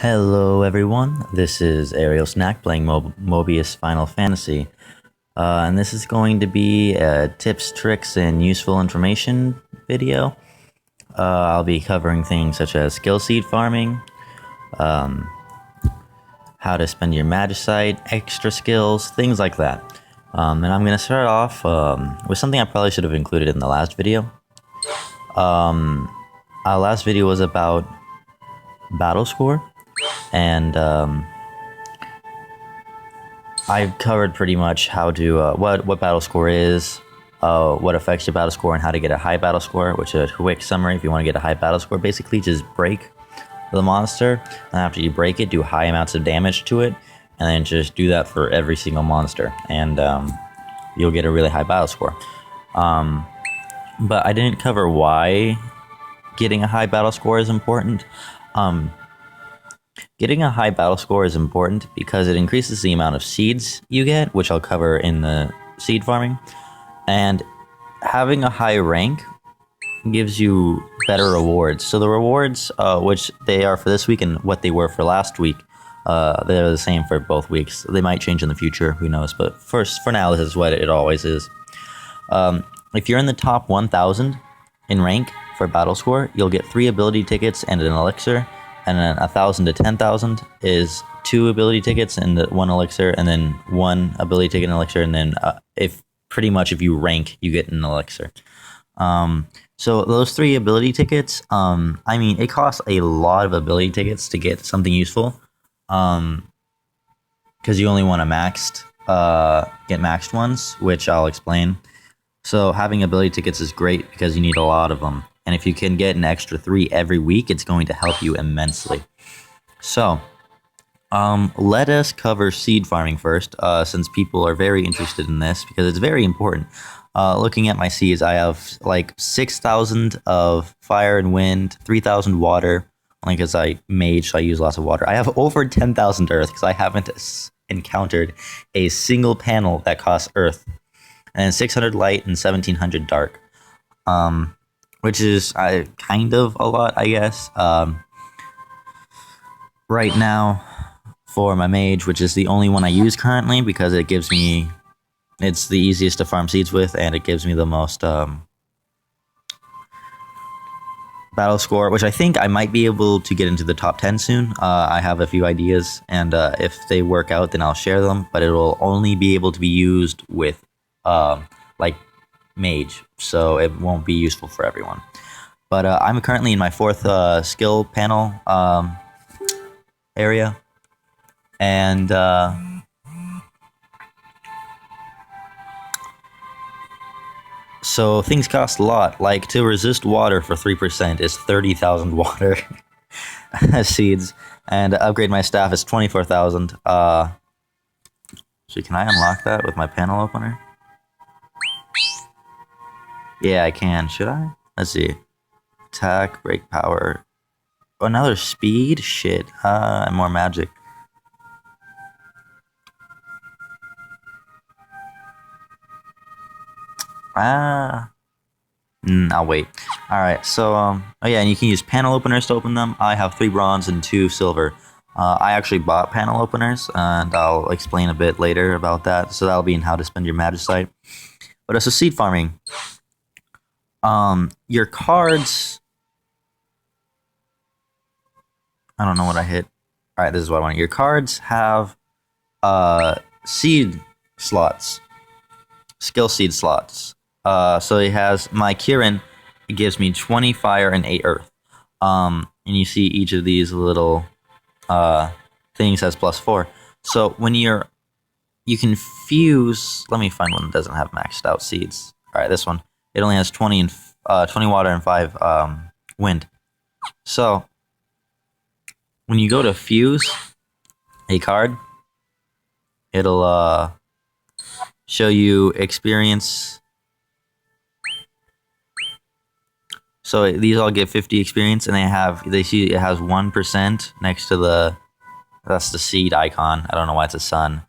Hello everyone, this is Ariel Snack playing Mobius Final Fantasy. And this is going to be a tips, tricks, and useful information video. I'll be covering things such as skill seed farming, how to spend your magicite, extra skills, things like that. And I'm going to start off with something I probably should have included in the last video. Our last video was about battle score. And I've covered pretty much how to what battle score is, what affects your battle score, and how to get a high battle score. Which is a quick summary: if you want to get a high battle score, basically just break the monster, and after you break it, do high amounts of damage to it, and then just do that for every single monster, and you'll get a really high battle score. But I didn't cover why getting a high battle score is important. Getting a high battle score is important because it increases the amount of seeds you get, which I'll cover in the seed farming. And having a high rank gives you better rewards. So the rewards, which they are for this week and what they were for last week, they're the same for both weeks. They might change in the future, who knows. But for now, this is what it always is. If you're in the top 1,000 in rank for battle score, you'll get 3 ability tickets and an elixir. And then 1,000 to 10,000 is 2 ability tickets and 1 elixir, and then 1 ability ticket and elixir, and then if you rank, you get an elixir. So those 3 ability tickets, I mean, it costs a lot of ability tickets to get something useful, because you only want to get maxed ones, which I'll explain. So having ability tickets is great because you need a lot of them. And if you can get an extra 3 every week, it's going to help you immensely. So, let us cover seed farming first, since people are very interested in this, because it's very important. Looking at my seeds, I have like 6,000 of fire and wind, 3,000 water, only because I mage, so I use lots of water. I have over 10,000 earth, because I haven't encountered a single panel that costs earth. And 600 light and 1,700 dark. Which is kind of a lot, I guess. Right now, for my mage, which is the only one I use currently, because it's the easiest to farm seeds with, and it gives me the most battle score, which I think I might be able to get into the top 10 soon. I have a few ideas, and if they work out, then I'll share them, but it will only be able to be used with, like, mage, so it won't be useful for everyone. But I'm currently in my 4th skill panel area, and so things cost a lot. Like, to resist water for 3% is 30,000 water seeds, and to upgrade my staff is 24,000. So can I unlock that with my panel opener? Yeah, I can. Should I? Let's see. Attack, break power. Oh, another speed? Shit. And more magic. I'll wait. Alright, so, oh yeah, and you can use panel openers to open them. I have 3 bronze and 2 silver. I actually bought panel openers, and I'll explain a bit later about that. So that'll be in how to spend your magicite. But as a seed farming, your cards, I don't know what I hit. Alright, this is what I want. Your cards have seed slots, skill seed slots. So it has my Kirin, it gives me 20 fire and 8 earth. And you see each of these little things has +4. So when you can fuse, let me find one that doesn't have maxed out seeds. Alright, this one. It only has 20 water and 5 wind. So when you go to fuse a card, it'll show you experience. So these all give 50 experience, and they see it has 1% next to that's the seed icon. I don't know why it's a sun.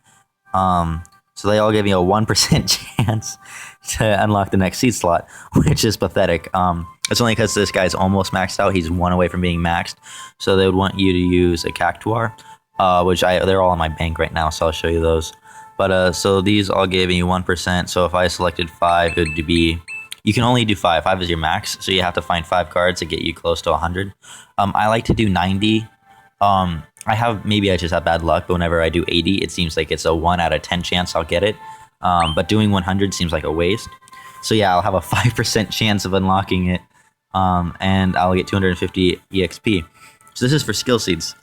So they all give you a 1% chance to unlock the next seed slot, which is pathetic. It's only because this guy's almost maxed out. He's one away from being maxed, so they would want you to use a cactuar, which they're all in my bank right now, so I'll show you those. But so these all gave me 1%. So if I selected 5, it would be, you can only do 5. 5 is your max, so you have to find 5 cards to get you close to 100. I like to do 90. Maybe I just have bad luck, but whenever I do 80, it seems like it's a 1 out of 10 chance I'll get it. But doing 100 seems like a waste. So yeah, I'll have a 5% chance of unlocking it, and I'll get 250 EXP. So this is for skill seeds.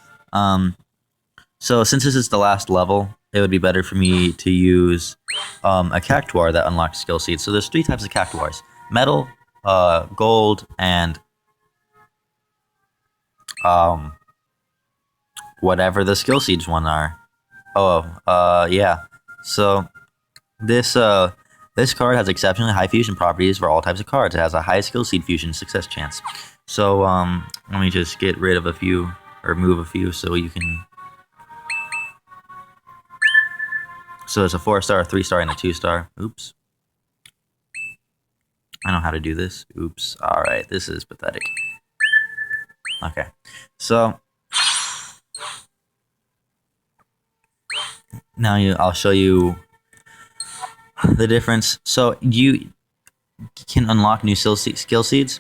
So since this is the last level, it would be better for me to use a cactuar that unlocks skill seeds. So there's 3 types of cactuars: metal, gold, and whatever the skill seeds one are. Yeah. So this card has exceptionally high fusion properties for all types of cards. It has a high skill seed fusion success chance. So let me just get rid of a few, or move a few, so you can. So it's a 4-star, a 3-star, and a 2-star. Oops. I know how to do this. Oops. All right, this is pathetic. Okay, so now I'll show you the difference. So you can unlock new skill seeds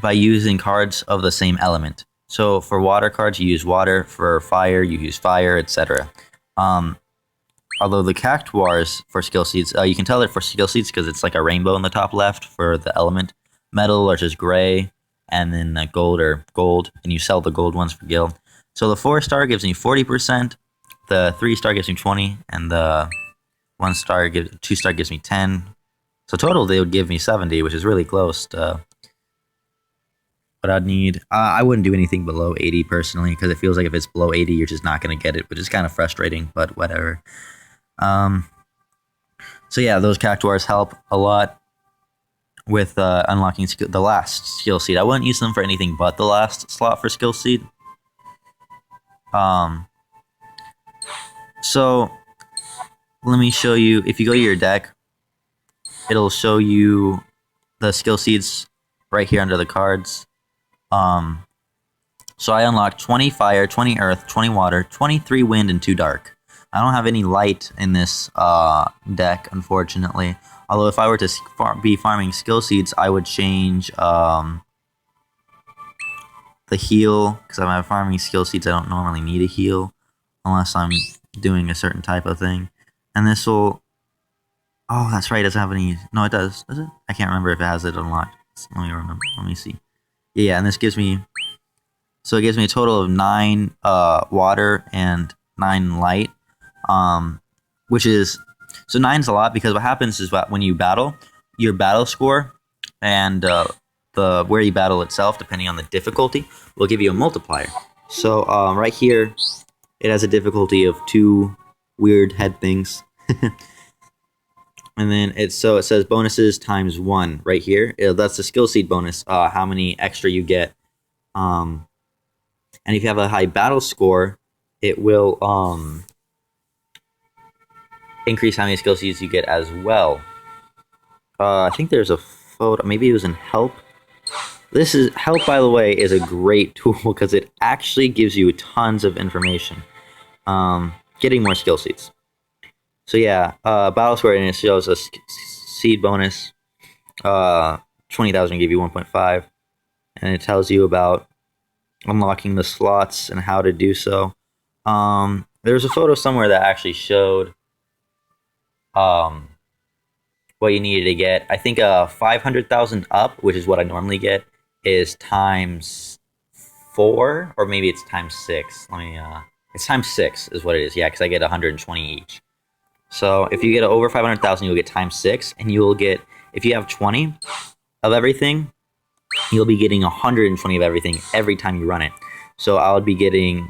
by using cards of the same element. So for water cards, you use water. For fire, you use fire, etc. Although the cactuars for skill seeds, you can tell they're for skill seeds because it's like a rainbow in the top left for the element. Metal are just gray, and then gold are gold, and you sell the gold ones for gil. So the 4-star gives me 40%, the 3-star gives me 20, and the 2-star gives me 10. So total they would give me 70, which is really close to what I'd need. I wouldn't do anything below 80 personally, because it feels like if it's below 80, you're just not going to get it, which is kind of frustrating, but whatever. So yeah, those cactuars help a lot with unlocking the last skill seed. I wouldn't use them for anything but the last slot for skill seed. So let me show you. If you go to your deck, it'll show you the skill seeds right here under the cards. So I unlocked 20 fire, 20 earth, 20 water, 23 wind, and 2 dark. I don't have any light in this deck, unfortunately. Although if I were to be farming skill seeds, I would change the heal, because I'm farming skill seeds. I don't normally need a heal unless I'm doing a certain type of thing. And this will... Oh, that's right. It doesn't have any... No, it does. Does it? I can't remember if it has it unlocked. Let me remember. Let me see. Yeah, and this gives me... So it gives me a total of 9 water and 9 light. Which is... So 9's a lot, because what happens is that when you battle, your battle score and where you battle itself, depending on the difficulty, will give you a multiplier. So right here, it has a difficulty of 2 weird head things. And then it says bonuses times 1 right here. That's the skill seed bonus, how many extra you get. And if you have a high battle score, it will increase how many skill seeds you get as well. I think there's a photo. Maybe it was in help. Help, by the way, is a great tool because it actually gives you tons of information. Getting more skill seeds. So yeah, battle score, and it shows a seed bonus. 20,000 give you 1.5, and it tells you about unlocking the slots and how to do so. There's a photo somewhere that actually showed what you needed to get. I think 500,000 up, which is what I normally get, is times 4, or maybe it's times 6. It's times 6 is what it is. Yeah, because I get 120 each. So if you get over 500,000, you'll get times 6, and you'll get, if you have 20 of everything, you'll be getting 120 of everything every time you run it. So I would be getting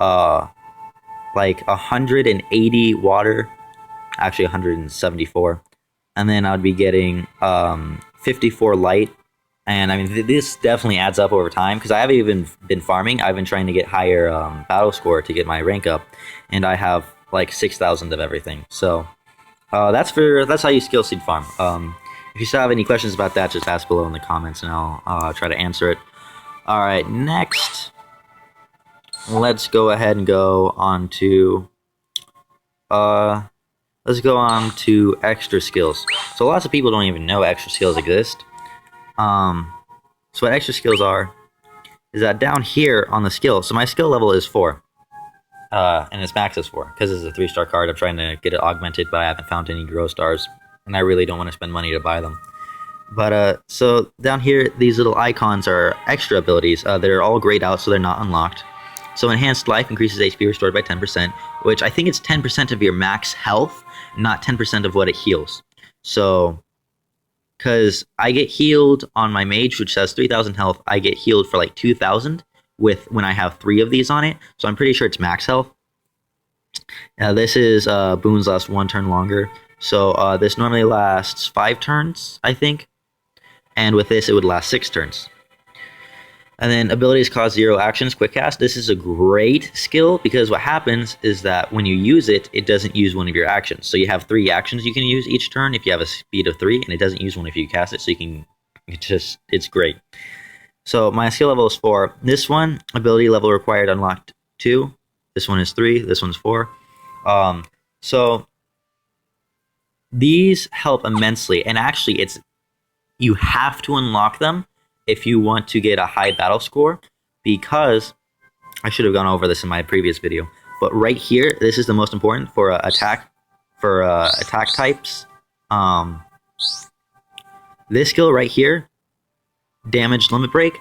like 180 water, actually 174, and then I would be getting 54 light. And I mean, this definitely adds up over time, because I haven't even been farming. I've been trying to get higher battle score to get my rank up, and I have like 6,000 of everything. So that's how you skill seed farm. If you still have any questions about that, just ask below in the comments, and I'll try to answer it. All right, next, let's go ahead and go on to extra skills. So lots of people don't even know extra skills exist. So what extra skills are is that down here on the skill. So my skill level is 4, and its max is 4 because it's a 3-star card. I'm trying to get it augmented, but I haven't found any grow stars, and I really don't want to spend money to buy them. But so down here, these little icons are extra abilities. They're all grayed out, so they're not unlocked. So enhanced life increases HP restored by 10%, which I think it's 10% of your max health, not 10% of what it heals. So, because I get healed on my mage, which has 3,000 health, I get healed for like 2,000 when I have 3 of these on it. So I'm pretty sure it's max health. This is boons last 1 turn longer. So this normally lasts 5 turns, I think. And with this, it would last 6 turns. And then abilities cause 0 actions, quick cast. This is a great skill because what happens is that when you use it, it doesn't use one of your actions. So you have 3 actions you can use each turn if you have a speed of 3, and it doesn't use one if you cast it. So you can, it's great. So my skill level is 4. This one, ability level required unlocked 2. This one is 3. This one's 4. So these help immensely, and actually, you have to unlock them if you want to get a high battle score, because I should have gone over this in my previous video, but right here, this is the most important for attack types. This skill right here, damage limit break,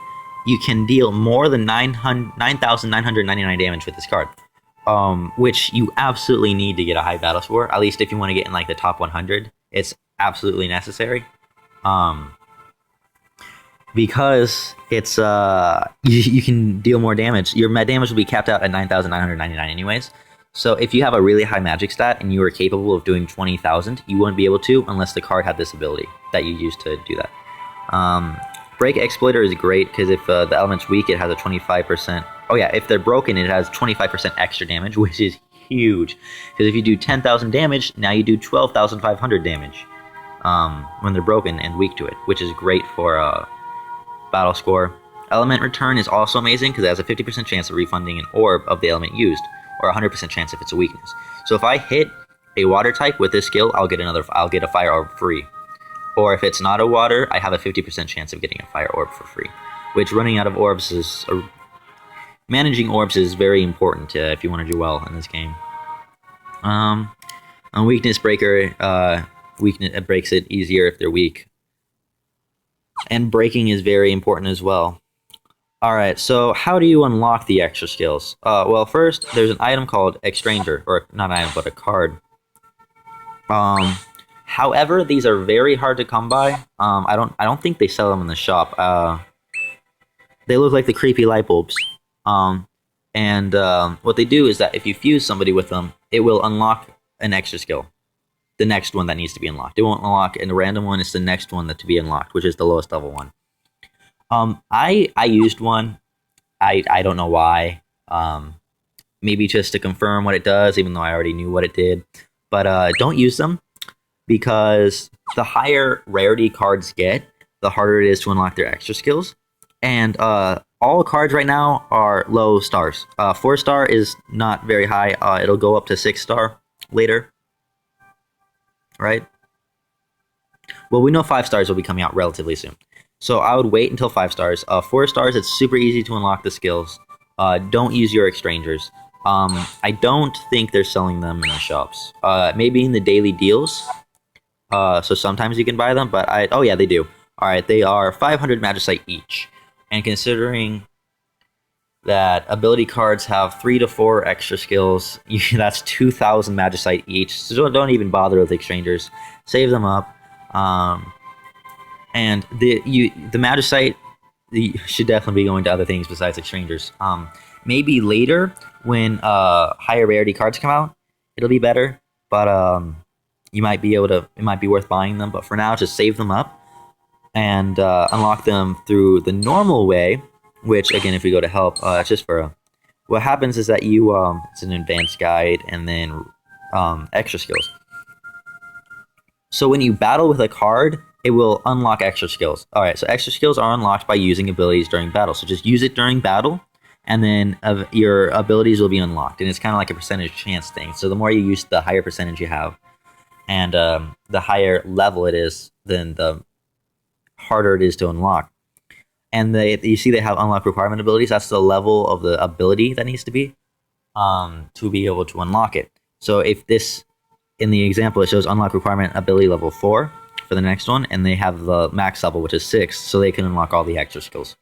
you can deal more than 9,999 damage with this card, which you absolutely need to get a high battle score. At least if you want to get in like the top 100, it's absolutely necessary. Because it's you can deal more damage. Your damage will be capped out at 9,999 anyways. So if you have a really high magic stat and you are capable of doing 20,000, you wouldn't be able to unless the card had this ability that you use to do that. Break Exploiter is great because if the element's weak, it has a 25%. Oh yeah, if they're broken, it has 25% extra damage, which is huge. Because if you do 10,000 damage, now you do 12,500 damage when they're broken and weak to it, which is great for battle score. Element return is also amazing because it has a 50% chance of refunding an orb of the element used, or a 100% chance if it's a weakness. So if I hit a water type with this skill, I'll get a fire orb free. Or if it's not a water, I have a 50% chance of getting a fire orb for free. Which running out of orbs is managing orbs is very important if you want to do well in this game. A weakness breaker, it breaks it easier if they're weak. And breaking is very important as well. Alright, so how do you unlock the extra skills? Well, first, there's an item called Exchanger, or not an item, but a card. However, these are very hard to come by. I don't think they sell them in the shop. They look like the creepy light bulbs. What they do is that if you fuse somebody with them, it will unlock an extra skill. The next one that needs to be unlocked. It won't unlock in a random one, it's the next one that to be unlocked, which is the lowest level one. I used one. I don't know why. Maybe just to confirm what it does, even though I already knew what it did. But don't use them, because the higher rarity cards get, the harder it is to unlock their extra skills. And all cards right now are low stars. 4-star is not very high. It'll go up to 6-star later. Right? Well, we know 5 stars will be coming out relatively soon. So I would wait until 5 stars. 4 stars, it's super easy to unlock the skills. Don't use your exchangers. I don't think they're selling them in the shops. Maybe in the daily deals. So sometimes you can buy them, but oh yeah, they do. Alright, they are 500 magicite each. And considering that ability cards have 3 to 4 extra skills, that's 2,000 magicite each. So don't even bother with exchangers. Save them up. And the magicite should definitely be going to other things besides exchangers. Maybe later when higher rarity cards come out, it'll be better. But you might be able to. It might be worth buying them. But for now, just save them up and unlock them through the normal way. Which, again, if we go to help, it's just for what happens is that you it's an advanced guide and then extra skills. So when you battle with a card, it will unlock extra skills. All right, so extra skills are unlocked by using abilities during battle. So just use it during battle, and then your abilities will be unlocked. And it's kind of like a percentage chance thing. So the more you use, the higher percentage you have, and the higher level it is, then the harder it is to unlock. And you see they have unlock requirement abilities. That's the level of the ability that needs to be able to unlock it. So if this, in the example, it shows unlock requirement ability level 4 for the next one, and they have the max level, which is 6, so they can unlock all the extra skills.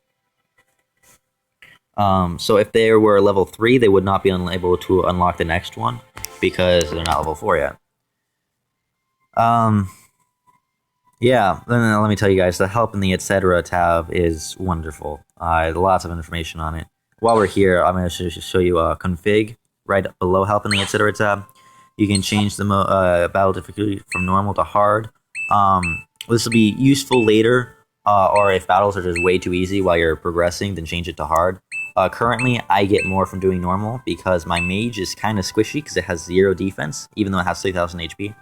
So if they were level 3, they would not be able to unlock the next one because they're not level 4 yet. Yeah, then let me tell you guys, the help in the etc. tab is wonderful. Lots of information on it. While we're here, I'm going to show you config right below help in the etc. tab. You can change the battle difficulty from normal to hard. This will be useful later, or if battles are just way too easy while you're progressing, then change it to hard. Currently, I get more from doing normal because my mage is kind of squishy because it has 0 defense, even though it has 3,000 HP.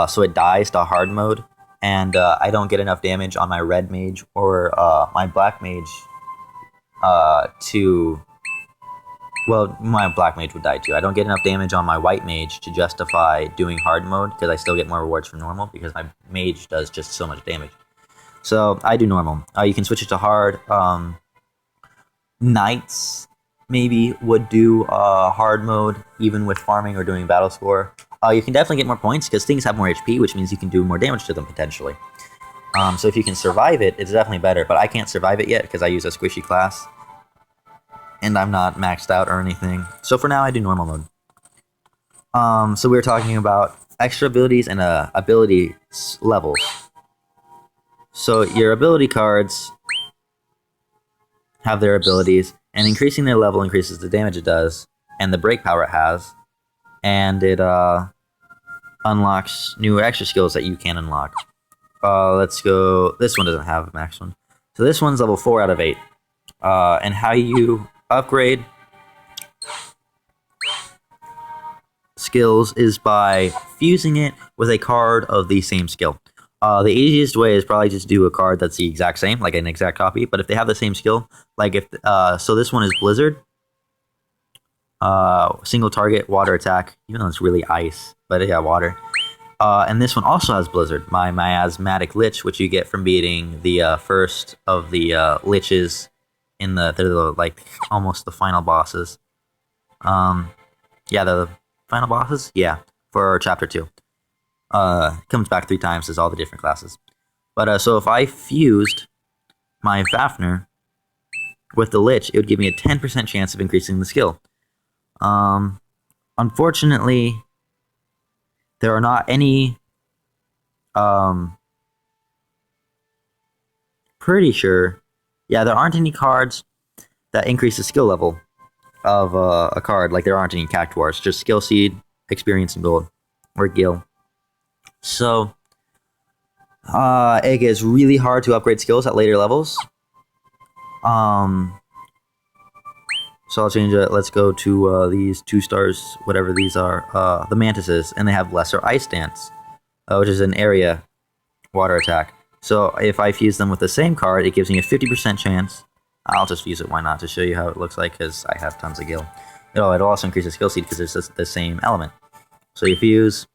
So it dies to hard mode, and I don't get enough damage on my red mage or my black mage well, my black mage would die too. I don't get enough damage on my white mage to justify doing hard mode because I still get more rewards from normal because my mage does just so much damage. So I do normal. You can switch it to hard. Knights maybe would do hard mode even with farming or doing battle score. You can definitely get more points because things have more HP, which means you can do more damage to them potentially. So if you can survive it, it's definitely better, but I can't survive it yet because I use a squishy class. And I'm not maxed out or anything. So for now, I do normal mode. So we were talking about extra abilities and ability levels. So your ability cards have their abilities, and increasing their level increases the damage it does, and the break power it has, and it unlocks new extra skills that you can unlock. Let's go. This one doesn't have a max one. So this one's level 4 out of 8. And how you upgrade skills is by fusing it with a card of the same skill. The easiest way is probably just do a card that's the exact same, like an exact copy. But if they have the same skill, like if so, this one is Blizzard, single target, water attack. Even though it's really ice, but yeah, water. And this one also has Blizzard, my miasmatic lich, which you get from beating the first of the liches. They're like almost the final bosses. Yeah, the final bosses. Yeah, for chapter 2. Comes back 3 times as all the different classes. But so if I fused my Fafnir with the Lich, it would give me a 10% chance of increasing the skill. Unfortunately, there are not any. Pretty sure. Yeah, there aren't any cards that increase the skill level of a card. Like there aren't any Cactuars, just Skill Seed, Experience, and Gold, or Gil. So it gets really hard to upgrade skills at later levels. So I'll change it. Let's go to these 2 stars, whatever these are, the Mantises, and they have Lesser Ice Dance, which is an area water attack. So if I fuse them with the same card, it gives me a 50% chance. I'll just fuse it, why not, to show you how it looks like, because I have tons of Gil. It'll also increase the skill seed because it's the same element. So you fuse.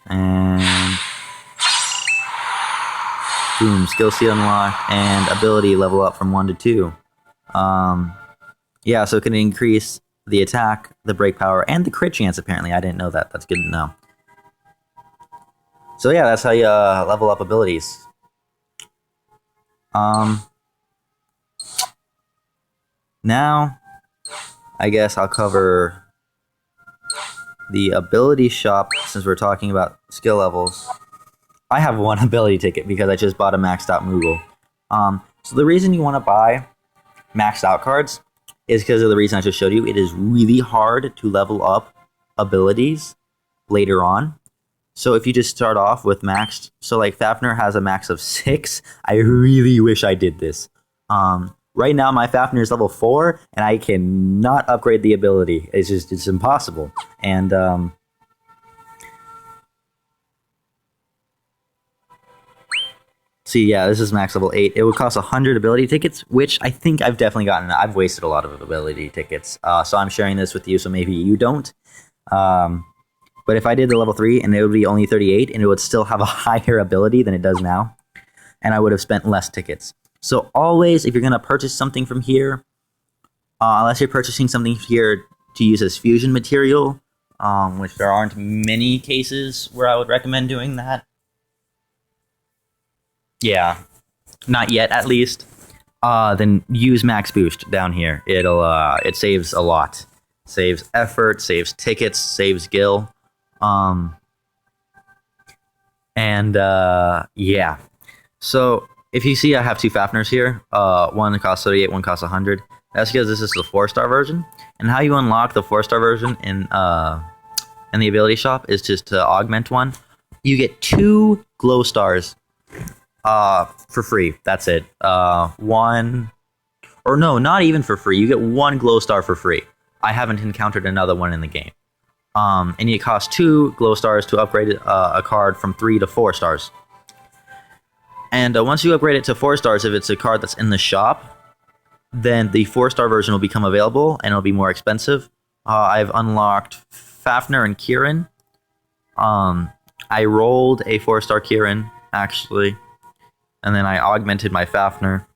And boom, skill seed unlocked, and ability level up from 1 to 2. Yeah, so it can increase the attack, the break power, and the crit chance, apparently. I didn't know that. That's good to know. So yeah, that's how you level up abilities. Now, I guess I'll cover the ability shop, since we're talking about skill levels. I have 1 ability ticket because I just bought a maxed out Moogle. So the reason you want to buy maxed out cards is because of the reason I just showed you. It is really hard to level up abilities later on. So if you just start off with maxed, so like Fafnir has a max of 6. I really wish I did this. Right now my Fafnir is level 4, and I cannot upgrade the ability. It's impossible. And See, yeah, this is max level 8. It would cost 100 ability tickets, which I think I've definitely gotten. I've wasted a lot of ability tickets. So I'm sharing this with you, so maybe you don't. But if I did the level 3, and it would be only 38, and it would still have a higher ability than it does now, and I would have spent less tickets. So always, if you're going to purchase something from here, unless you're purchasing something here to use as fusion material, which there aren't many cases where I would recommend doing that. Yeah, not yet at least. Then use max boost down here. It saves a lot. Saves effort, saves tickets, saves gil. Yeah. So if you see, I have 2 Fafners here. One costs 38, one costs 100. That's because this is the 4-star version. And how you unlock the 4-star version in the ability shop is just to augment one. You get 2 glow stars for free. That's it. One, or no, not even for free. You get 1 glow star for free. I haven't encountered another one in the game. And it costs 2 glow stars to upgrade a card from 3 to 4 stars. And once you upgrade it to 4 stars, if it's a card that's in the shop, then the 4-star version will become available, and it'll be more expensive. I've unlocked Fafner and Kieran. I rolled a 4-star Kieran, actually, and then I augmented my Fafner.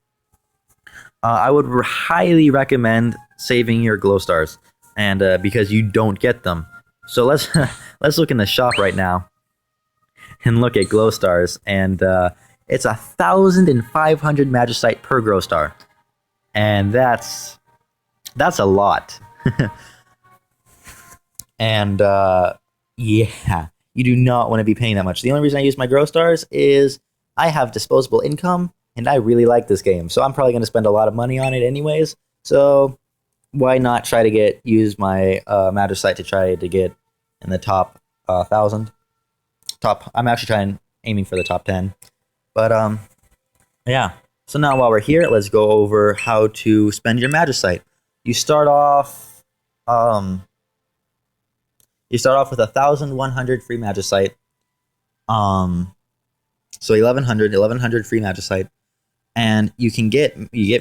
I would highly recommend saving your glow stars, and because you don't get them. So let's let's look in the shop right now and look at glow stars, and it's 1,500 magicite per glow star, and that's a lot. And yeah, you do not want to be paying that much. The only reason I use my glow stars is I have disposable income, and I really like this game, so I'm probably going to spend a lot of money on it anyways. So why not try to use my magicite to try to get in the top 1,000? I'm actually aiming for the top 10. But yeah. So now while we're here, let's go over how to spend your magicite. You start off with 1,100 free magicite. So 1,100 free magicite, and you get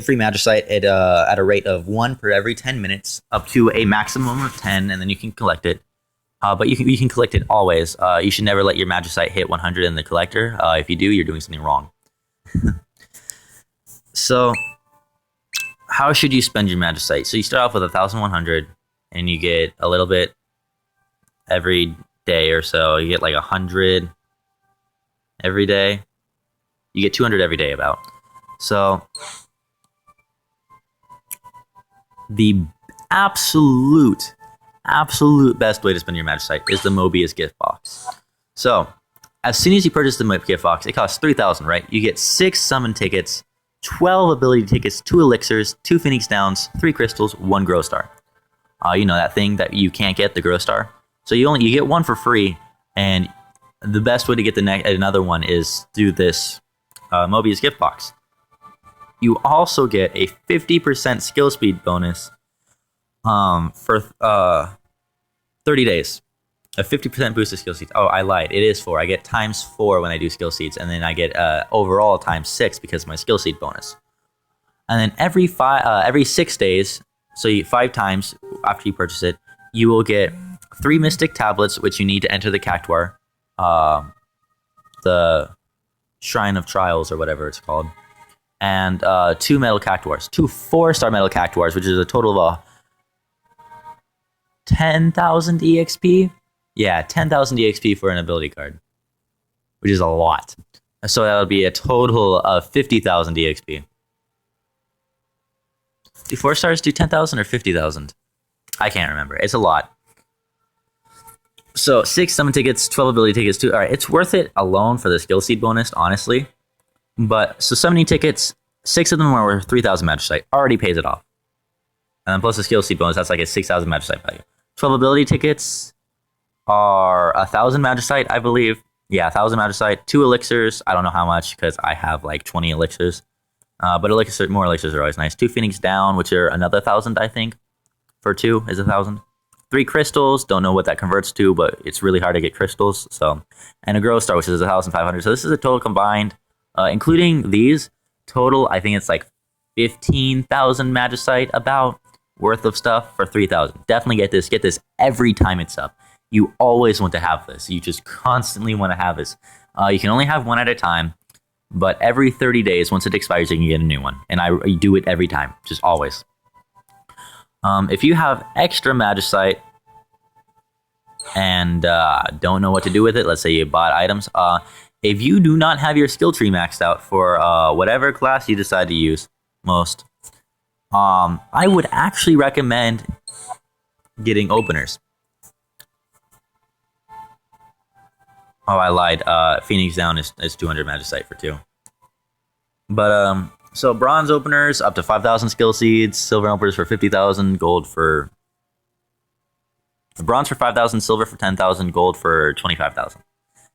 free magicite at a rate of 1 per every 10 minutes, up to a maximum of 10, and then you can collect it. But you can collect it always. You should never let your magicite hit 100 in the collector. If you do, you're doing something wrong. So, how should you spend your magicite? So you start off with 1,100, and you get a little bit every day or so. You get like 100 every day. You get 200 every day about. So the absolute best way to spend your magicite is the Mobius gift box. So as soon as you purchase the gift box, it costs 3,000, right? You get 6 summon tickets, 12 ability tickets, 2 elixirs, 2 Phoenix Downs, 3 crystals, 1 grow star. You know that thing that you can't get, the grow star. So you get 1 for free, and the best way to get another one is through this Mobius gift box. You also get a 50% skill speed bonus for 30 days. A 50% boost of skill seeds. Oh, I lied. It is 4. I get times 4 when I do skill seeds, and then I get overall times 6 because of my skill seed bonus. And then every 6 days, so 5 times after you purchase it, you will get 3 mystic tablets, which you need to enter the Cactuar, the Shrine of Trials or whatever it's called, and 2 metal Cactuars, 2 4-star metal Cactuars, which is a total of 10,000 EXP. Yeah, 10,000 EXP for an ability card, which is a lot. So that would be a total of 50,000 EXP. Do 4 stars do 10,000 or 50,000? I can't remember. It's a lot. So 6 summon tickets, 12 ability tickets, 2. All right, it's worth it alone for the skill seed bonus, honestly. But so summoning tickets, 6 of them are worth 3,000 magicite. Already pays it off. And then plus the skill seed bonus, that's like a 6,000 magicite value. 12 ability tickets are 1,000 magicite, I believe. Yeah, 1,000 magicite. 2 elixirs. I don't know how much because I have like 20 elixirs. But more elixirs are always nice. 2 Phoenix Down, which are another 1,000, I think. For 2 is 1,000. 3 crystals. Don't know what that converts to, but it's really hard to get crystals. So, and a grow star, which is 1,500. So this is a total combined including these. Total, I think it's like 15,000 magicite about worth of stuff for 3,000. Definitely get this. Get this every time it's up. You always want to have this. You just constantly want to have this. You can only have one at a time, but every 30 days, once it expires, you can get a new one. And I do it every time, just always. If you have extra magicite and don't know what to do with it, let's say you bought items, if you do not have your skill tree maxed out for whatever class you decide to use most, I would actually recommend getting openers. Oh, I lied. Phoenix Down is 200 magicite for 2. But, so bronze openers up to 5,000 skill seeds, silver openers for 50,000, gold for... Bronze for 5,000, silver for 10,000, gold for 25,000.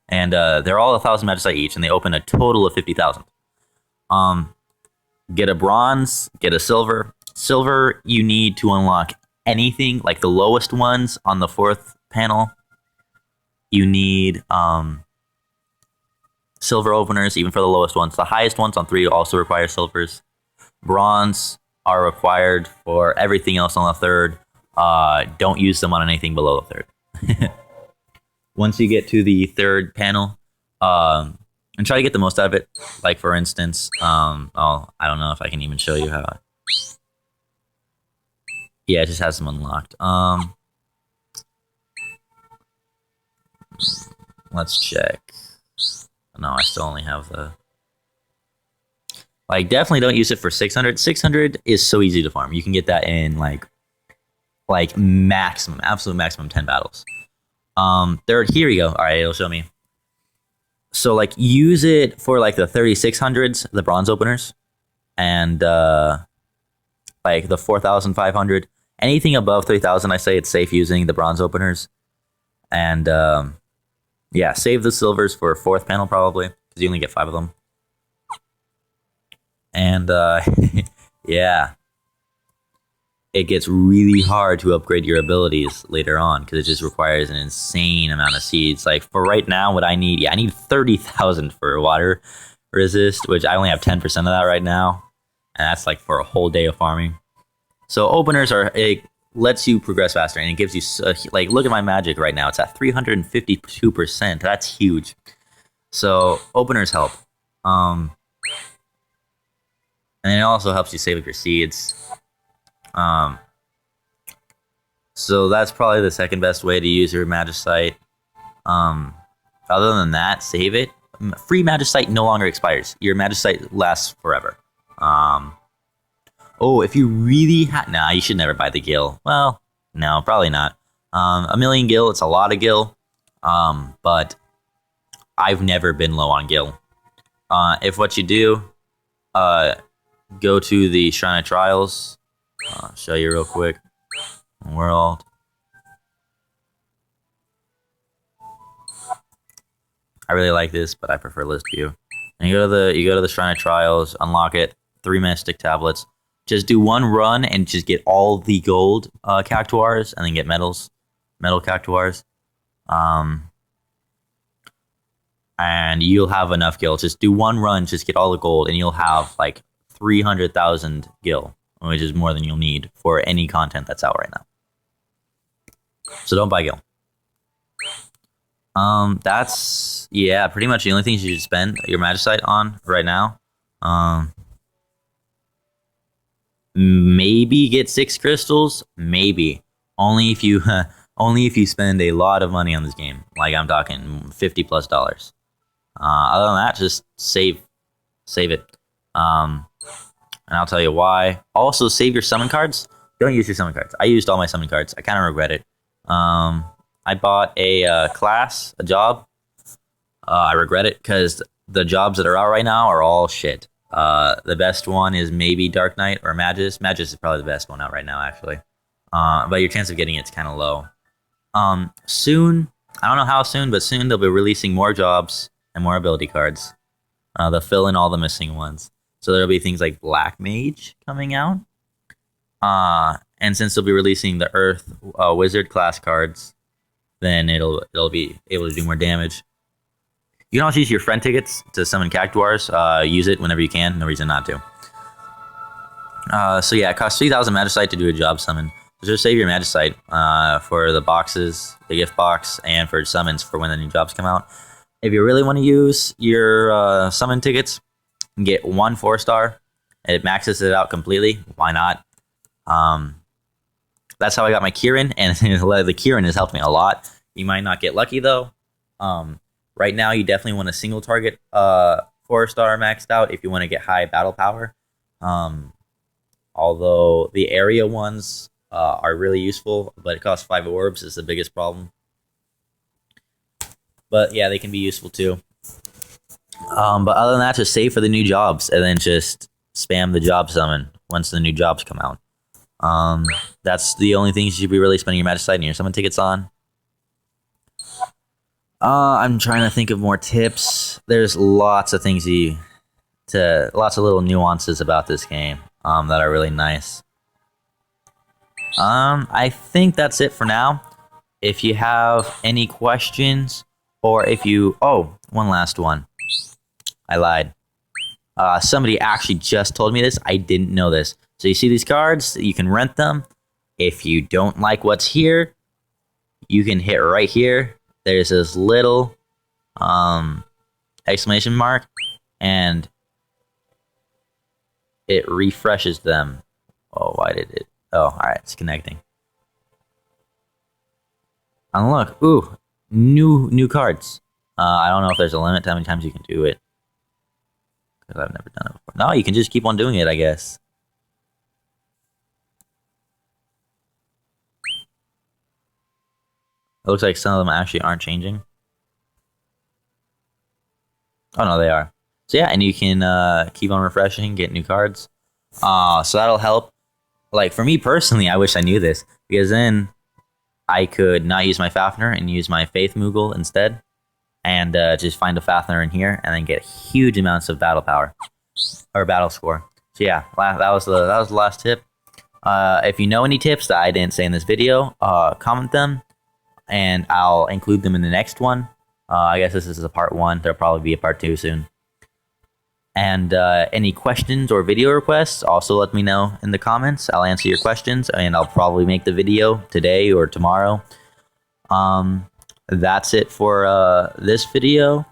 And they're all 1,000 magicite each, and they open a total of 50,000. Get a bronze, get a silver. Silver, you need to unlock anything, like the lowest ones on the 4th panel. You need silver openers, even for the lowest ones. The highest ones on 3 also require silvers. Bronze are required for everything else on the 3rd. Don't use them on anything below the 3rd. Once you get to the 3rd panel, and try to get the most out of it. Like, for instance, I don't know if I can even show you how. Yeah, it just has them unlocked. Let's check. No, I still only have the... Like, definitely don't use it for 600. 600 is so easy to farm. You can get that in, like maximum, absolute maximum 10 battles. Here we go. All right, it'll show me. So, like, use it for, like, the 3600s, the bronze openers, and, like, the 4,500. Anything above 3,000, I say it's safe using the bronze openers. And, yeah, save the silvers for 4th panel, probably, because you only get 5 of them. And, yeah. It gets really hard to upgrade your abilities later on, because it just requires an insane amount of seeds. Like, for right now, what I need... Yeah, I need 30,000 for water resist, which I only have 10% of that right now. And that's, like, for a whole day of farming. So, openers are... It lets you progress faster, and it gives you... like, look at my magic right now. It's at 352%. That's huge. So, openers help. And it also helps you save up your seeds. So that's probably the second best way to use your magicite. Other than that, save it. Free magicite no longer expires. Your magicite lasts forever. Oh, if you really nah, you should never buy the gil. Well, no, probably not. 1,000,000 gil, it's a lot of gil. But I've never been low on gil. If what you do, go to the Shrine of Trials. I'll show you real quick. World. I really like this, but I prefer list view. And you go to the Shrine of Trials, unlock it, 3 mystic tablets. Just do one run and just get all the gold cactuars, and then get metal cactuars. And you'll have enough gil. Just do one run, just get all the gold, and you'll have like 300,000 gil, which is more than you'll need for any content that's out right now. So don't buy gil. That's, yeah, pretty much the only things you should spend your magicite on right now. Maybe get 6 crystals, maybe. Only if you spend a lot of money on this game. Like, I'm talking $50+. Other than that, just save it. And I'll tell you why. Also, save your summon cards. Don't use your summon cards. I used all my summon cards. I kind of regret it. I bought a class, a job. I regret it because the jobs that are out right now are all shit. The best one is maybe Dark Knight or Magus. Magus is probably the best one out right now, actually. But your chance of getting it's kind of low. Soon, I don't know how soon, but soon they'll be releasing more jobs and more ability cards. They'll fill in all the missing ones. So there'll be things like Black Mage coming out. And since they'll be releasing the Earth Wizard class cards, then it'll be able to do more damage. You can also use your friend tickets to summon cactuars. Use it whenever you can. No reason not to. So yeah, it costs 3,000 magicite to do a job summon. So just save your magicite for the boxes, the gift box, and for summons for when the new jobs come out. If you really want to use your summon tickets, get 1 4-star. It maxes it out completely. Why not? That's how I got my Kieran, and the Kieran has helped me a lot. You might not get lucky though. Right now, you definitely want a single target 4-star maxed out if you want to get high battle power. Although the area ones are really useful, but it costs 5 orbs is the biggest problem. But yeah, they can be useful too. But other than that, just save for the new jobs and then just spam the job summon once the new jobs come out. That's the only things you should be really spending your magicite and your summon tickets on. I'm trying to think of more tips. There's lots of things lots of little nuances about this game that are really nice. I think that's it for now. If you have any questions, or if you... Oh, one last one. I lied. Somebody actually just told me this. I didn't know this. So you see these cards? You can rent them. If you don't like what's here, you can hit right here. There's this little exclamation mark, and it refreshes them. Oh, why did it? Oh, all right, it's connecting. And look, ooh, new cards. I don't know if there's a limit to how many times you can do it, because I've never done it before. No, you can just keep on doing it, I guess. It looks like some of them actually aren't changing. Oh, no, they are. So yeah, and you can keep on refreshing, get new cards. So that'll help. Like, for me personally, I wish I knew this, because then I could not use my Fafnir and use my Faith Moogle instead, and just find a Fafnir in here, and then get huge amounts of battle power, or battle score. So yeah, that was the last tip. If you know any tips that I didn't say in this video, comment them, and I'll include them in the next one. I guess this is a part 1. There'll probably be a part 2 soon. And any questions or video requests, also let me know in the comments. I'll answer your questions, and I'll probably make the video today or tomorrow. That's it for this video.